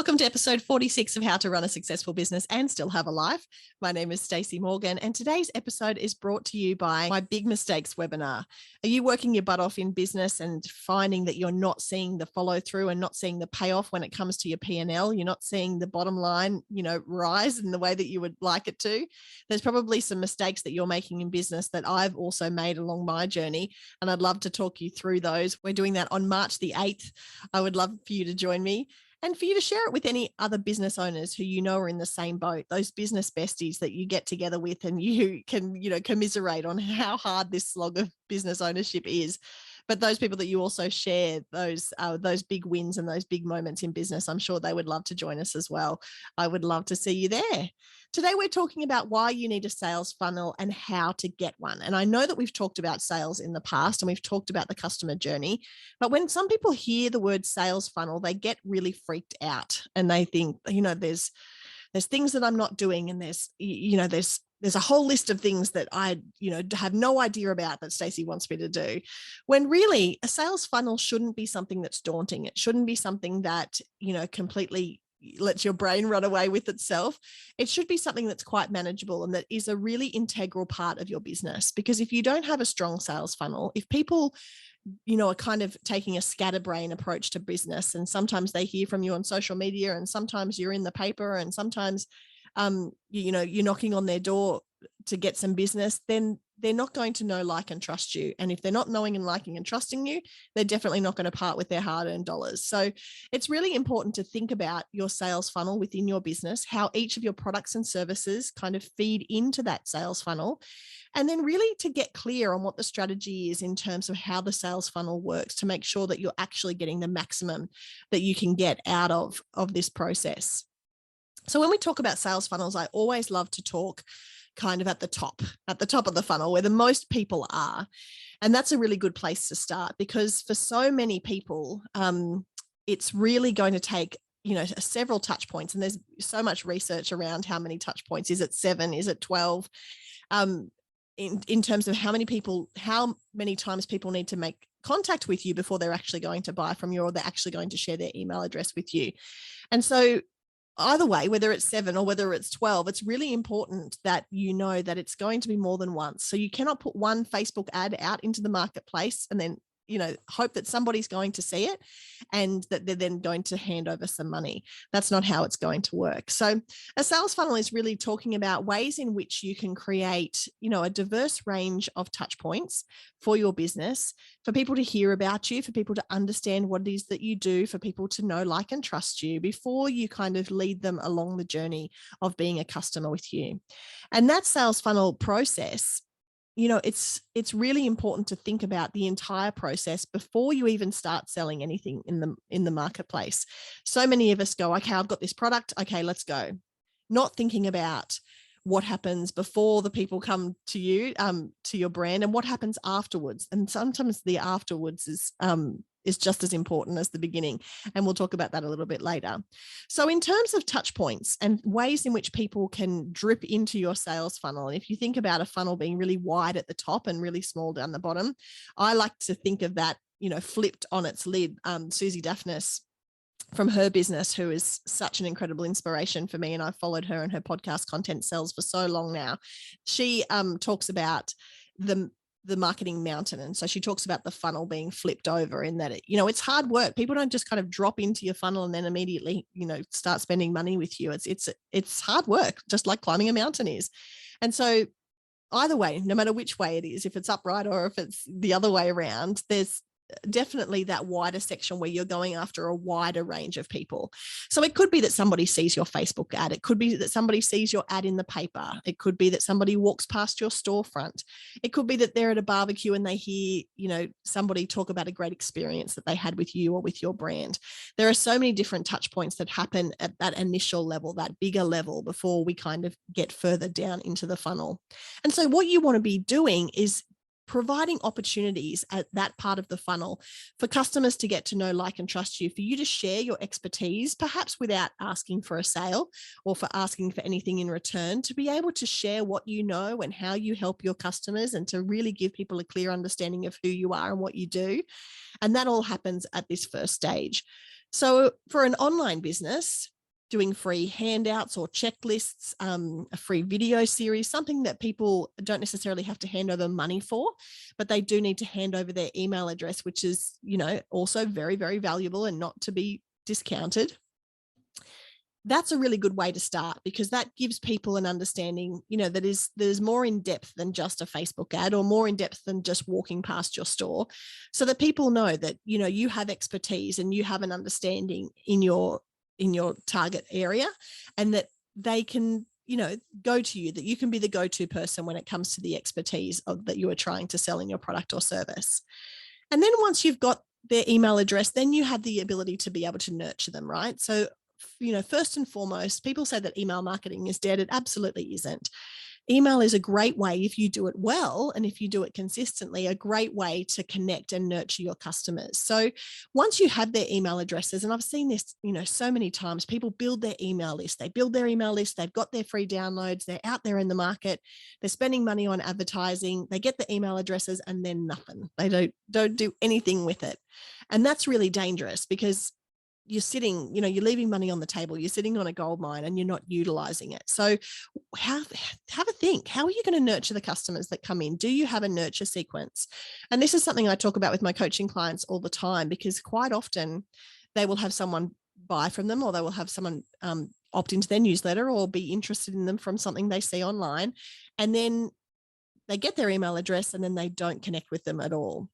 Welcome to episode 46 of How to Run a Successful Business and Still Have a Life. My name is Stacey Morgan, and today's episode is brought to you by my Big Mistakes webinar. Are you working your butt off in business and finding that you're not seeing the follow through and not seeing the payoff when it comes to your P&L? You're not seeing the bottom line, rise in the way that you would like it to. There's probably some mistakes that you're making in business that I've also made along my journey, and I'd love to talk you through those. We're doing that on March the 8th. I would love for you to join me, and for you to share it with any other business owners who you know are in the same boat, those business besties that you get together with and you can, commiserate on how hard this slog of business ownership is. But those people that you also share those big wins and those big moments in business, I'm sure they would love to join us as well. I would love to see you there. Today, we're talking about why you need a sales funnel and how to get one. And I know that we've talked about sales in the past and we've talked about the customer journey, but when some people hear the word sales funnel, they get really freaked out and they think, there's things that I'm not doing, and there's a whole list of things that I, have no idea about that Stacey wants me to do. When really a sales funnel shouldn't be something that's daunting. It shouldn't be something that, completely lets your brain run away with itself. It should be something that's quite manageable and that is a really integral part of your business. Because if you don't have a strong sales funnel, if people are kind of taking a scatterbrain approach to business, and sometimes they hear from you on social media, and sometimes you're in the paper, and sometimes you're knocking on their door to get some business, then they're not going to know, like, and trust you. And if they're not knowing and liking and trusting you, they're definitely not going to part with their hard-earned dollars. So it's really important to think about your sales funnel within your business, how each of your products and services kind of feed into that sales funnel, and then really to get clear on what the strategy is in terms of how the sales funnel works to make sure that you're actually getting the maximum that you can get out of this process. So when we talk about sales funnels, I always love to talk kind of at the top of the funnel where the most people are. And that's a really good place to start, because for so many people, it's really going to take, several touch points. And there's so much research around how many touch points. Is it 7? Is it 12? In terms of how many times people need to make contact with you before they're actually going to buy from you, or they're actually going to share their email address with you. And so either way, whether it's 7 or whether it's 12, it's really important that you know that it's going to be more than once. So you cannot put one Facebook ad out into the marketplace and then, hope that somebody's going to see it and that they're then going to hand over some money. That's not how it's going to work. So a sales funnel is really talking about ways in which you can create, a diverse range of touch points for your business, for people to hear about you, for people to understand what it is that you do, for people to know, like, and trust you before you kind of lead them along the journey of being a customer with you. And that sales funnel process, it's really important to think about the entire process before you even start selling anything in the marketplace. So many of us go, okay, I've got this product. Okay, let's go. Not thinking about what happens before the people come to you, to your brand, and what happens afterwards. And sometimes the afterwards is just as important as the beginning. And we'll talk about that a little bit later. So in terms of touch points and ways in which people can drip into your sales funnel, and if you think about a funnel being really wide at the top and really small down the bottom, I like to think of that, flipped on its lid. Susie Daphnis from her business, who is such an incredible inspiration for me, and I've followed her and her podcast Content Sells for so long now. She talks about the marketing mountain. And so she talks about the funnel being flipped over, in that it's hard work. People don't just kind of drop into your funnel and then immediately, start spending money with you. It's hard work, just like climbing a mountain is. And so either way, no matter which way it is, if it's upright or if it's the other way around, there's definitely that wider section where you're going after a wider range of people. So it could be that somebody sees your Facebook ad. It could be that somebody sees your ad in the paper. It could be that somebody walks past your storefront. It could be that they're at a barbecue and they hear, somebody talk about a great experience that they had with you or with your brand. There are so many different touch points that happen at that initial level, that bigger level, before we kind of get further down into the funnel. And so what you want to be doing is providing opportunities at that part of the funnel for customers to get to know, like, and trust you, for you to share your expertise, perhaps without asking for a sale or for asking for anything in return, to be able to share what you know and how you help your customers, and to really give people a clear understanding of who you are and what you do. And that all happens at this first stage. So for an online business, doing free handouts or checklists, a free video series, something that people don't necessarily have to hand over money for, but they do need to hand over their email address, which is, also very, very valuable and not to be discounted. That's a really good way to start, because that gives people an understanding, that there's more in depth than just a Facebook ad, or more in depth than just walking past your store, so that people know that, you have expertise and you have an understanding in your target area, and that they can, go to you, that you can be the go-to person when it comes to the expertise that you are trying to sell in your product or service. And then once you've got their email address, then you have the ability to be able to nurture them, right? So, first and foremost, people say that email marketing is dead. It absolutely isn't. Email is a great way, if you do it well and if you do it consistently, a great way to connect and nurture your customers. So once you have their email addresses, and I've seen this, so many times, people build their email list. They build their email list. They've got their free downloads. They're out there in the market. They're spending money on advertising. They get the email addresses and then nothing. They don't do anything with it. And that's really dangerous, because you're sitting, you're leaving money on the table, you're sitting on a gold mine and you're not utilizing it. So have a think. How are you going to nurture the customers that come in? Do you have a nurture sequence? And this is something I talk about with my coaching clients all the time, because quite often they will have someone buy from them, or they will have someone opt into their newsletter or be interested in them from something they see online. And then they get their email address and then they don't connect with them at all.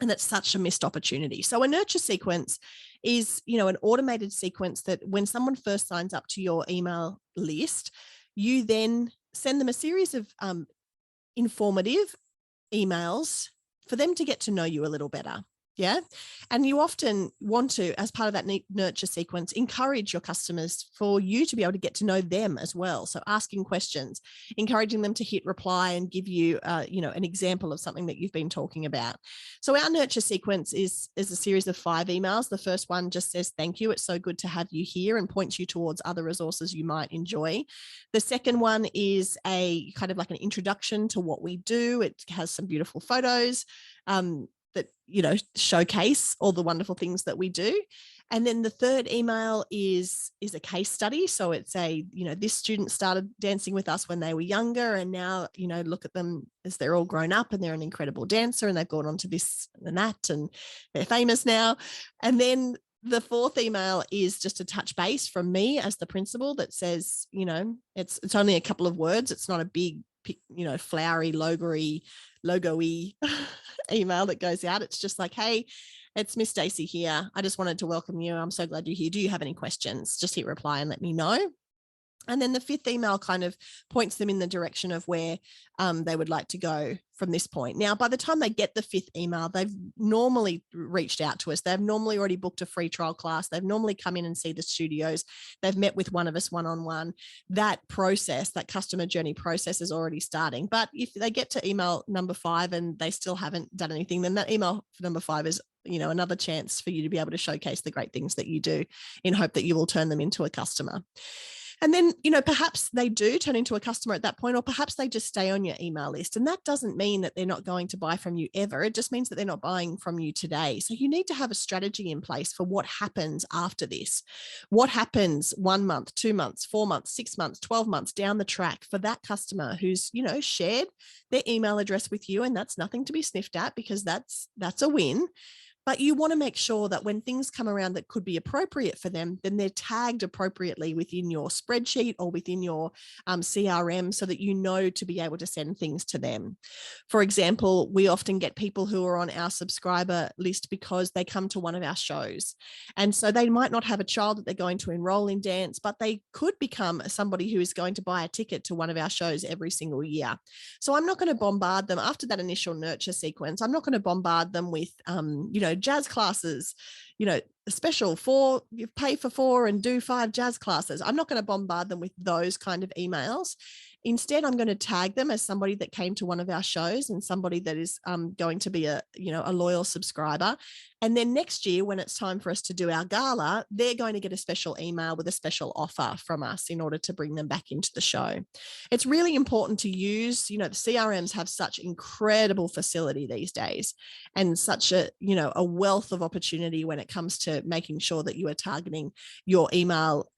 And that's such a missed opportunity. So a nurture sequence is, an automated sequence that when someone first signs up to your email list, you then send them a series of informative emails for them to get to know you a little better. Yeah. And you often want to, as part of that nurture sequence, encourage your customers for you to be able to get to know them as well. So asking questions, encouraging them to hit reply and give you, an example of something that you've been talking about. So our nurture sequence is a series of 5 emails. The first one just says, thank you. It's so good to have you here, and points you towards other resources you might enjoy. The second one is a kind of like an introduction to what we do. It has some beautiful photos that showcase all the wonderful things that we do. And then the third email is a case study. So it's this student started dancing with us when they were younger, and now, look at them as they're all grown up and they're an incredible dancer and they've gone on to this and that and they're famous now. And then the fourth email is just a touch base from me as the principal that says, it's only a couple of words. It's not a big, flowery, logo-y email that goes out. It's just like, hey, it's Miss Stacey here. I just wanted to welcome you. I'm so glad you're here. Do you have any questions? Just hit reply and let me know. And then the fifth email kind of points them in the direction of where they would like to go from this point. Now, by the time they get the fifth email, they've normally reached out to us. They've normally already booked a free trial class. They've normally come in and see the studios. They've met with one of us one-on-one. That process, that customer journey process, is already starting. But if they get to email number 5 and they still haven't done anything, then that email for number 5 is another chance for you to be able to showcase the great things that you do, in hope that you will turn them into a customer. And then, perhaps they do turn into a customer at that point, or perhaps they just stay on your email list. And that doesn't mean that they're not going to buy from you ever. It just means that they're not buying from you today. So you need to have a strategy in place for what happens after this. What happens 1 month, 2 months, 4 months, 6 months, 12 months down the track for that customer who's, shared their email address with you. And that's nothing to be sniffed at, because that's a win. But you want to make sure that when things come around that could be appropriate for them, then they're tagged appropriately within your spreadsheet or within your CRM, so that you know to be able to send things to them. For example, we often get people who are on our subscriber list because they come to one of our shows. And so they might not have a child that they're going to enroll in dance, but they could become somebody who is going to buy a ticket to one of our shows every single year. So I'm not going to bombard them after that initial nurture sequence. I'm not going to bombard them with, jazz classes, special 4, you pay for 4 and do 5 jazz classes. I'm not going to bombard them with those kind of emails. Instead, I'm going to tag them as somebody that came to one of our shows and somebody that is going to be a loyal subscriber. And then next year, when it's time for us to do our gala, they're going to get a special email with a special offer from us in order to bring them back into the show. It's really important to use, the CRMs have such incredible facility these days and such a wealth of opportunity when it comes to making sure that you are targeting your email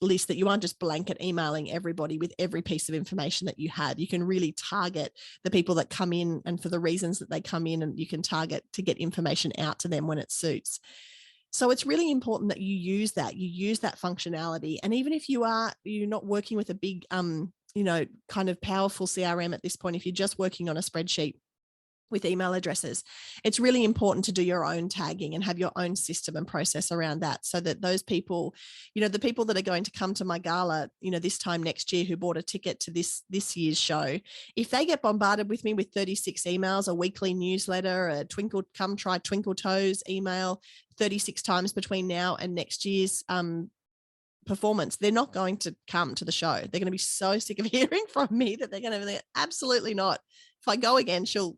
list, that you aren't just blanket emailing everybody with every piece of information that you have. You can really target the people that come in and for the reasons that they come in, and you can target to get information out to them when it suits. So it's really important that you use that functionality. And even if you're not working with a big, kind of powerful CRM at this point, if you're just working on a spreadsheet with email addresses, it's really important to do your own tagging and have your own system and process around that, so that those people, the people that are going to come to my gala, this time next year, who bought a ticket to this year's show, if they get bombarded with me with 36 emails, a weekly newsletter, a come try Twinkle Toes email 36 times between now and next year's performance, they're not going to come to the show. They're going to be so sick of hearing from me that they're going to be absolutely not. If I go again, she'll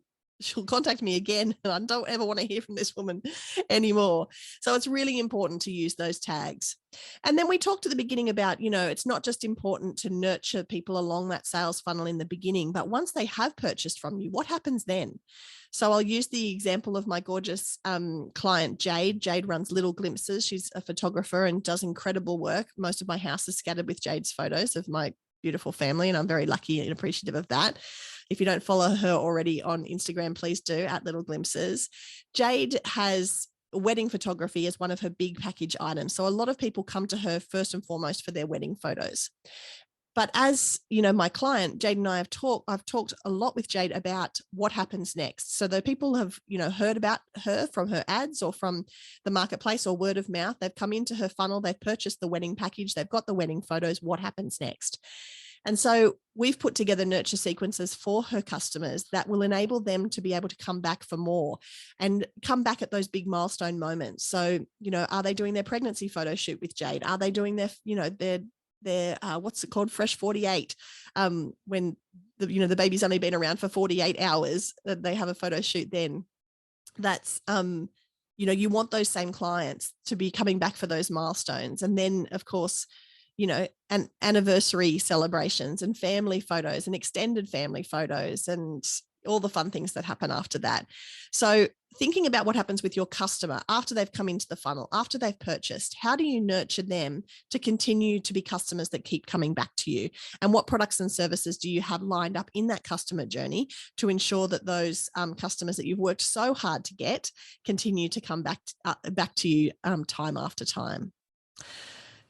contact me again, and I don't ever want to hear from this woman anymore. So it's really important to use those tags. And then we talked at the beginning about, it's not just important to nurture people along that sales funnel in the beginning, but once they have purchased from you, what happens then? So I'll use the example of my gorgeous client, Jade. Jade runs Little Glimpses. She's a photographer and does incredible work. Most of my house is scattered with Jade's photos of my beautiful family, and I'm very lucky and appreciative of that. If you don't follow her already on Instagram, please do, at Little Glimpses. Jade has wedding photography as one of her big package items. So a lot of people come to her first and foremost for their wedding photos. But as my client, Jade and I I've talked a lot with Jade about what happens next. So the people have, heard about her from her ads or from the marketplace or word of mouth. They've come into her funnel, they've purchased the wedding package, they've got the wedding photos. What happens next? And so we've put together nurture sequences for her customers that will enable them to be able to come back for more and come back at those big milestone moments. So, are they doing their pregnancy photo shoot with Jade? Are they doing their what's it called? Fresh 48. When the baby's only been around for 48 hours, they have a photo shoot then. That's, you want those same clients to be coming back for those milestones. And then, of course, and anniversary celebrations and family photos and extended family photos and all the fun things that happen after that. So thinking about what happens with your customer after they've come into the funnel, after they've purchased, how do you nurture them to continue to be customers that keep coming back to you? And what products and services do you have lined up in that customer journey to ensure that those customers that you've worked so hard to get continue to come back to you time after time?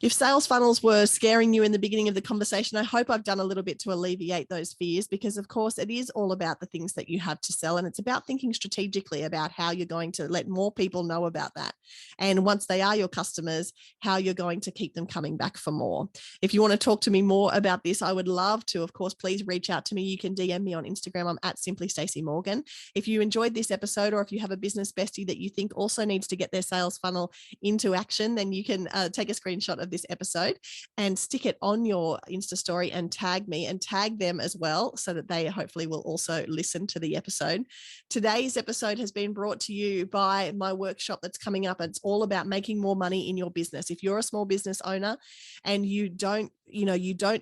If sales funnels were scaring you in the beginning of the conversation, I hope I've done a little bit to alleviate those fears, because of course it is all about the things that you have to sell, and it's about thinking strategically about how you're going to let more people know about that. And once they are your customers, how you're going to keep them coming back for more. If you want to talk to me more about this, I would love to. Of course, please reach out to me. You can DM me on Instagram. I'm at Simply Stacey Morgan. If you enjoyed this episode, or if you have a business bestie that you think also needs to get their sales funnel into action, then you can take a screenshot of this episode and stick it on your Insta story and tag me and tag them as well, so that they hopefully will also listen to the episode. Today's episode has been brought to you by my workshop that's coming up. It's all about making more money in your business. If you're a small business owner and you don't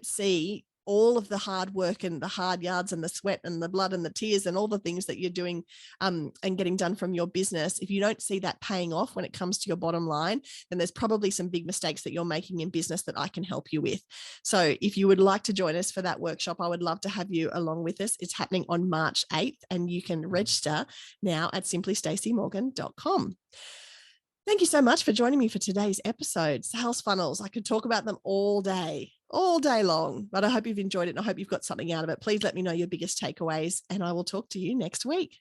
see all of the hard work and the hard yards and the sweat and the blood and the tears and all the things that you're doing and getting done from your business, if you don't see that paying off when it comes to your bottom line, then there's probably some big mistakes that you're making in business that I can help you with. So if you would like to join us for that workshop, I would love to have you along with us. It's happening on March 8th, and you can register now at simplystaceymorgan.com. Thank you so much for joining me for today's episode. Sales funnels, I could talk about them all day long, but I hope you've enjoyed it and I hope you've got something out of it. Please let me know your biggest takeaways, and I will talk to you next week.